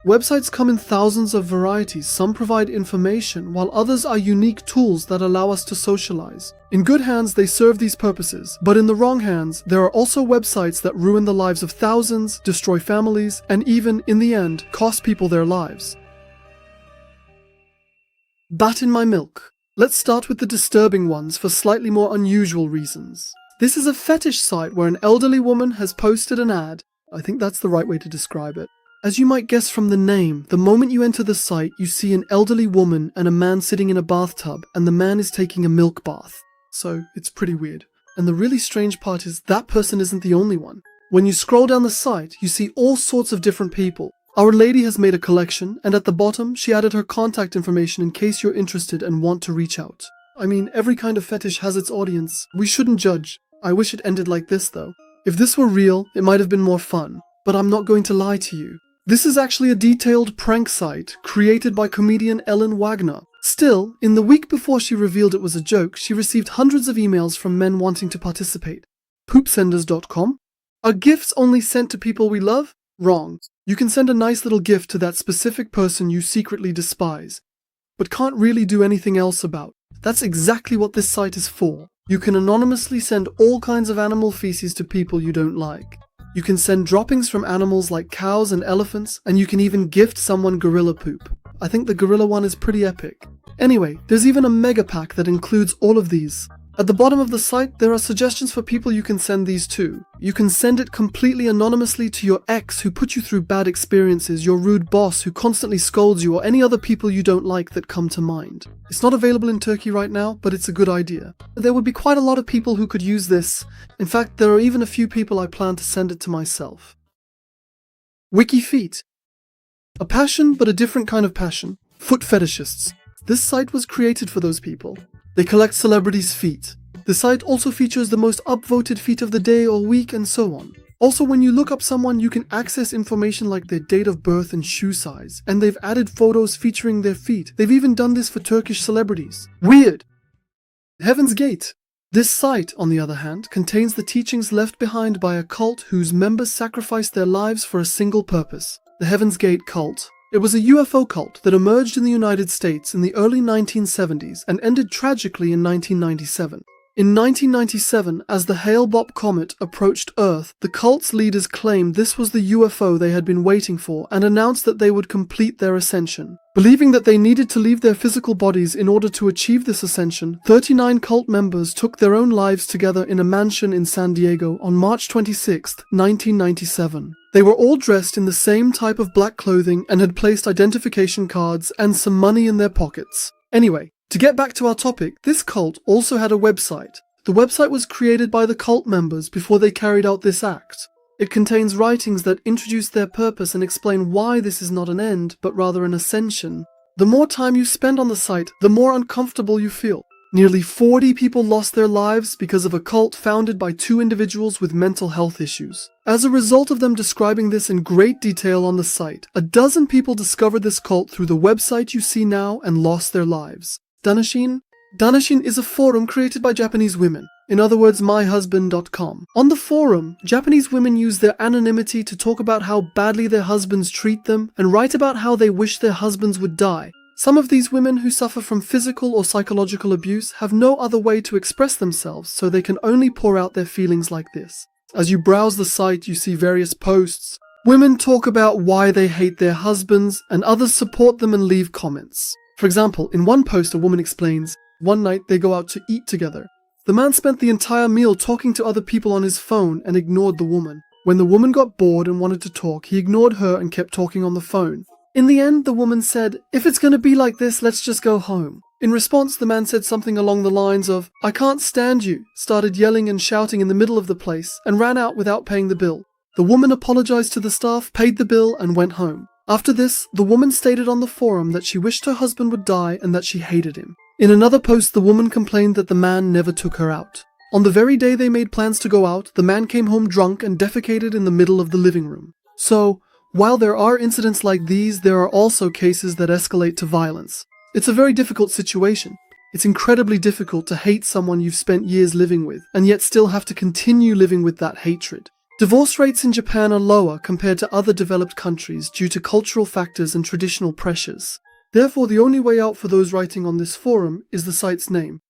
Websites come in thousands of varieties. Some provide information, while others are unique tools that allow us to socialize. In good hands, they serve these purposes, but in the wrong hands, there are also websites that ruin the lives of thousands, destroy families, and even, in the end, cost people their lives. Bat in my milk. Let's start with the disturbing ones for slightly more unusual reasons. This is a fetish site where an elderly woman has posted an ad. I think that's the right way to describe it. As you might guess from the name, the moment you enter the site, you see an elderly woman and a man sitting in a bathtub, and the man is taking a milk bath. So, it's pretty weird. And the really strange part is that person isn't the only one. When you scroll down the site, you see all sorts of different people. Our Lady has made a collection, and at the bottom, she added her contact information in case you're interested and want to reach out. I mean, every kind of fetish has its audience. We shouldn't judge. I wish it ended like this, though. If this were real, it might have been more fun. But I'm not going to lie to you. This is actually a detailed prank site created by comedian Ellen Wagner. Still, in the week before she revealed it was a joke, she received hundreds of emails from men wanting to participate. Poopsenders.com? Are gifts only sent to people we love? Wrong. You can send a nice little gift to that specific person you secretly despise, but can't really do anything else about. That's exactly what this site is for. You can anonymously send all kinds of animal feces to people you don't like. You can send droppings from animals like cows and elephants, and you can even gift someone gorilla poop. I think the gorilla one is pretty epic. Anyway, there's even a mega pack that includes all of these. At the bottom of the site, there are suggestions for people you can send these to. You can send it completely anonymously to your ex who put you through bad experiences, your rude boss who constantly scolds you, or any other people you don't like that come to mind. It's not available in Turkey right now, but it's a good idea. There would be quite a lot of people who could use this. In fact, there are even a few people I plan to send it to myself. Wiki Feet. A passion, but a different kind of passion. Foot fetishists. This site was created for those people. They collect celebrities' feet. The site also features the most upvoted feet of the day or week and so on. Also, when you look up someone, you can access information like their date of birth and shoe size, and they've added photos featuring their feet. They've even done this for Turkish celebrities. Weird! Heaven's Gate. This site, on the other hand, contains the teachings left behind by a cult whose members sacrificed their lives for a single purpose. The Heaven's Gate cult. It was a UFO cult that emerged in the United States in the early 1970s and ended tragically in 1997. In 1997, as the Hale-Bopp comet approached Earth, the cult's leaders claimed this was the UFO they had been waiting for and announced that they would complete their ascension. Believing that they needed to leave their physical bodies in order to achieve this ascension, 39 cult members took their own lives together in a mansion in San Diego on March 26, 1997. They were all dressed in the same type of black clothing and had placed identification cards and some money in their pockets. Anyway, to get back to our topic, this cult also had a website. The website was created by the cult members before they carried out this act. It contains writings that introduce their purpose and explain why this is not an end, but rather an ascension. The more time you spend on the site, the more uncomfortable you feel. Nearly 40 people lost their lives because of a cult founded by two individuals with mental health issues. As a result of them describing this in great detail on the site, a dozen people discovered this cult through the website you see now and lost their lives. Danashin? Danashin is a forum created by Japanese women. In other words, myhusband.com. On the forum, Japanese women use their anonymity to talk about how badly their husbands treat them and write about how they wish their husbands would die. Some of these women who suffer from physical or psychological abuse have no other way to express themselves, so they can only pour out their feelings like this. As you browse the site, you see various posts. Women talk about why they hate their husbands, and others support them and leave comments. For example, in one post a woman explains, one night they go out to eat together. The man spent the entire meal talking to other people on his phone and ignored the woman. When the woman got bored and wanted to talk, he ignored her and kept talking on the phone. In the end, the woman said, "If it's gonna be like this, let's just go home." In response, the man said something along the lines of, "I can't stand you," started yelling and shouting in the middle of the place, and ran out without paying the bill. The woman apologized to the staff, paid the bill, and went home. After this, the woman stated on the forum that she wished her husband would die and that she hated him. In another post, the woman complained that the man never took her out. On the very day they made plans to go out, the man came home drunk and defecated in the middle of the living room. So, while there are incidents like these, there are also cases that escalate to violence. It's a very difficult situation. It's incredibly difficult to hate someone you've spent years living with, and yet still have to continue living with that hatred. Divorce rates in Japan are lower compared to other developed countries due to cultural factors and traditional pressures. Therefore, the only way out for those writing on this forum is the site's name.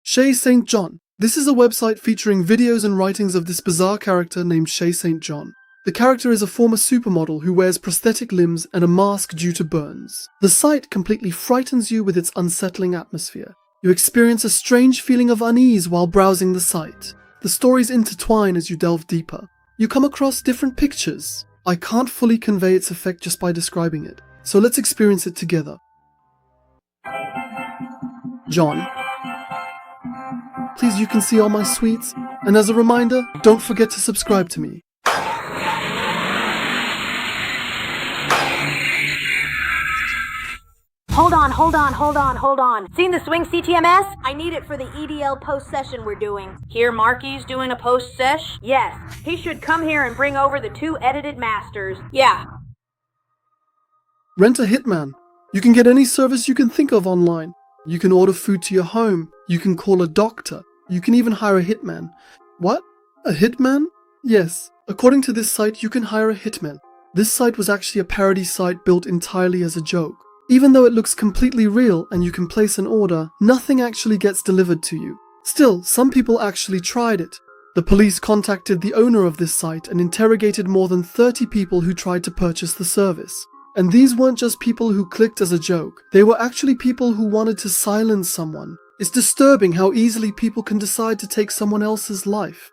Shay St. John. This is a website featuring videos and writings of this bizarre character named Shay St. John. The character is a former supermodel who wears prosthetic limbs and a mask due to burns. The site completely frightens you with its unsettling atmosphere. You experience a strange feeling of unease while browsing the site. The stories intertwine as you delve deeper. You come across different pictures. I can't fully convey its effect just by describing it, so let's experience it together. John. Please, you can see all my sweets. And as a reminder, don't forget to subscribe to me. Hold on. Seen the Swing CTMS? I need it for the EDL post session we're doing. Hear Marky's doing a post sesh? Yes. He should come here and bring over the 2 edited masters. Yeah. Rent a hitman. You can get any service you can think of online. You can order food to your home. You can call a doctor. You can even hire a hitman. What? A hitman? Yes. According to this site, you can hire a hitman. This site was actually a parody site built entirely as a joke. Even though it looks completely real and you can place an order, nothing actually gets delivered to you. Still, some people actually tried it. The police contacted the owner of this site and interrogated more than 30 people who tried to purchase the service. And these weren't just people who clicked as a joke, they were actually people who wanted to silence someone. It's disturbing how easily people can decide to take someone else's life.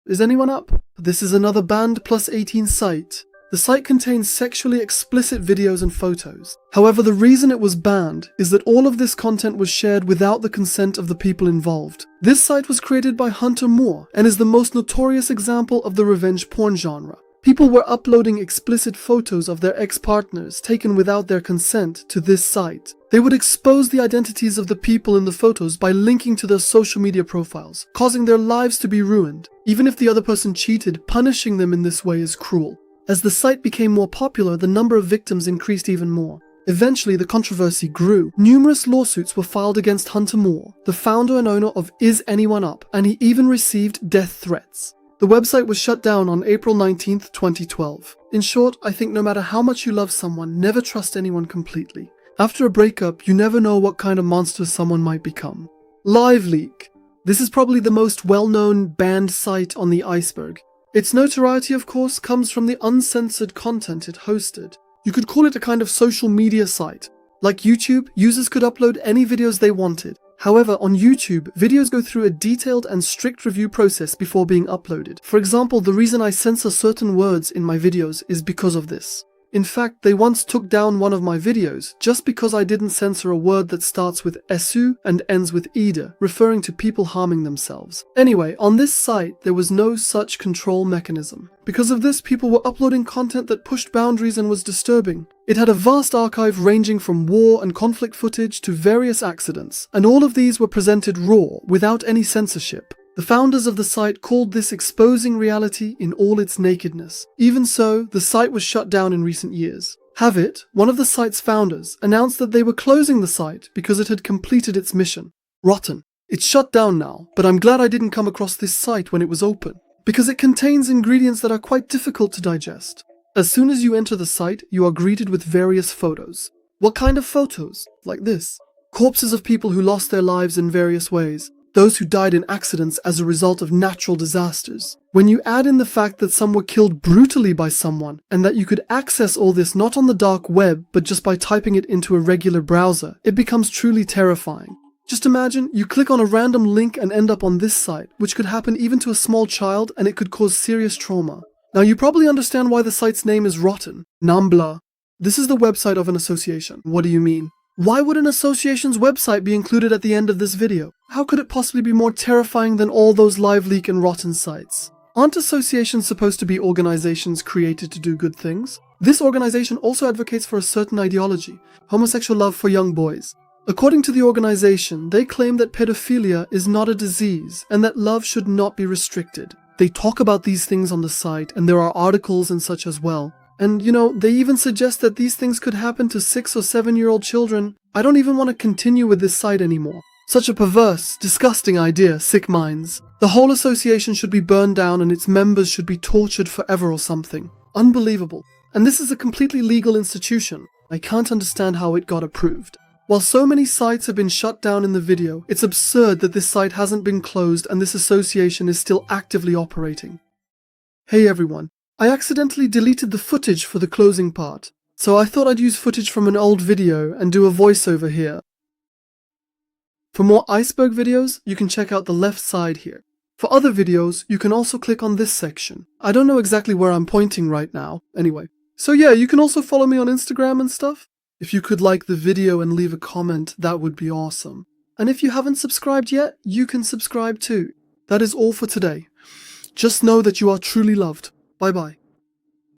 Is anyone up? This is another banned plus 18 site. The site contains sexually explicit videos and photos. However, the reason it was banned is that all of this content was shared without the consent of the people involved. This site was created by Hunter Moore and is the most notorious example of the revenge porn genre. People were uploading explicit photos of their ex-partners taken without their consent to this site. They would expose the identities of the people in the photos by linking to their social media profiles, causing their lives to be ruined. Even if the other person cheated, punishing them in this way is cruel. As the site became more popular, the number of victims increased even more. Eventually, the controversy grew. Numerous lawsuits were filed against Hunter Moore, the founder and owner of Is Anyone Up, and he even received death threats. The website was shut down on April 19, 2012. In short, I think no matter how much you love someone, never trust anyone completely. After a breakup, you never know what kind of monster someone might become. LiveLeak. This is probably the most well-known banned site on the Iceberg. Its notoriety, of course, comes from the uncensored content it hosted. You could call it a kind of social media site. Like YouTube, users could upload any videos they wanted. However, on YouTube, videos go through a detailed and strict review process before being uploaded. For example, the reason I censor certain words in my videos is because of this. In fact, they once took down one of my videos just because I didn't censor a word that starts with esu and ends with ida, referring to people harming themselves. Anyway, on this site, there was no such control mechanism. Because of this, people were uploading content that pushed boundaries and was disturbing. It had a vast archive ranging from war and conflict footage to various accidents, and all of these were presented raw, without any censorship. The founders of the site called this exposing reality in all its nakedness. Even so, the site was shut down in recent years. Havit, one of the site's founders, announced that they were closing the site because it had completed its mission. Rotten. It's shut down now, but I'm glad I didn't come across this site when it was open, because it contains ingredients that are quite difficult to digest. As soon as you enter the site, you are greeted with various photos. What kind of photos? Like this. Corpses of people who lost their lives in various ways. Those who died in accidents as a result of natural disasters. When you add in the fact that some were killed brutally by someone, and that you could access all this not on the dark web, but just by typing it into a regular browser, it becomes truly terrifying. Just imagine, you click on a random link and end up on this site, which could happen even to a small child, and it could cause serious trauma. Now you probably understand why the site's name is Rotten. Nambla. This is the website of an association. What do you mean? Why would an association's website be included at the end of this video? How could it possibly be more terrifying than all those LiveLeak and Rotten sites? Aren't associations supposed to be organizations created to do good things? This organization also advocates for a certain ideology, homosexual love for young boys. According to the organization, they claim that pedophilia is not a disease and that love should not be restricted. They talk about these things on the site, and there are articles and such as well. And they even suggest that these things could happen to 6 or 7-year-old children. I don't even want to continue with this site anymore. Such a perverse, disgusting idea, sick minds. The whole association should be burned down and its members should be tortured forever or something. Unbelievable. And this is a completely legal institution. I can't understand how it got approved. While so many sites have been shut down in the video, it's absurd that this site hasn't been closed and this association is still actively operating. Hey everyone, I accidentally deleted the footage for the closing part, so I thought I'd use footage from an old video and do a voiceover here. For more Iceberg videos, you can check out the left side here. For other videos, you can also click on this section. I don't know exactly where I'm pointing right now, anyway. So yeah, you can also follow me on Instagram and stuff. If you could like the video and leave a comment, that would be awesome. And if you haven't subscribed yet, you can subscribe too. That is all for today. Just know that you are truly loved. Bye bye.